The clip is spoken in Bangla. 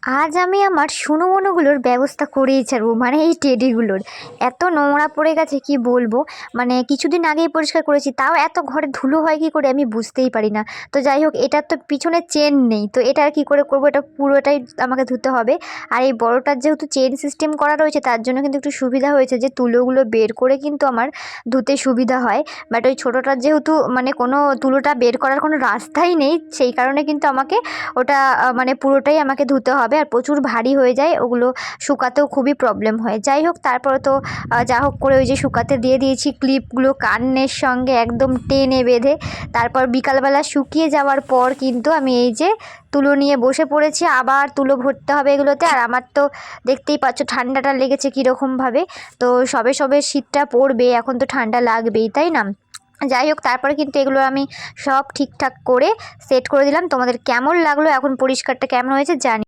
আজ আমি আমার সুনমুনোগুলোর ব্যবস্থা করেই ছাড়বো, মানে এই টেডিগুলোর। এত নোংরা পড়ে গেছে কি বলবো। মানে কিছুদিন আগেই পরিষ্কার করেছি, তাও এত ঘরে ধুলো হয় কি করে আমি বুঝতেই পারি না। তো যাই হোক, এটার তো পিছনে চেন নেই, তো এটা আর কি করে করবো, এটা পুরোটাই আমাকে ধুতে হবে। আর এই বড়টার যেহেতু চেন সিস্টেম করা রয়েছে, তার জন্য কিন্তু একটু সুবিধা হয়েছে যে তুলোগুলো বের করে কিন্তু আমার ধুতে সুবিধা হয়। বাট ওই ছোটোটার যেহেতু মানে কোনো তুলোটা বের করার কোনো রাস্তাই নেই, সেই কারণে কিন্তু আমাকে ওটা মানে পুরোটাই আমাকে ধুতে হবে, আর প্রচুর ভারী হয়ে যায় ওগুলো, শুকাতেও খুবই প্রবলেম হয়। যাই হোক, তারপরে তো যা হোক করে ওই যে শুকাতে দিয়ে দিয়েছি, ক্লিপগুলো কানের সঙ্গে একদম টেনে বেঁধে। তারপর বিকালবেলা শুকিয়ে যাওয়ার পর কিন্তু আমি এই যে তুলো নিয়ে বসে পড়েছি, আবার তুলো ভরতে হবে এগুলোতে। আর আমার তো দেখতেই পাচ্ছ ঠান্ডাটা লেগেছে কীরকমভাবে। তো সবে সবে শীতটা পড়বে, এখন তো ঠান্ডা লাগবেই, তাই না? যাই হোক, তারপরে কিন্তু এগুলো আমি সব ঠিকঠাক করে সেট করে দিলাম। তোমাদের কেমন লাগলো, এখন পরিষ্কারটা কেমন হয়েছে জানি।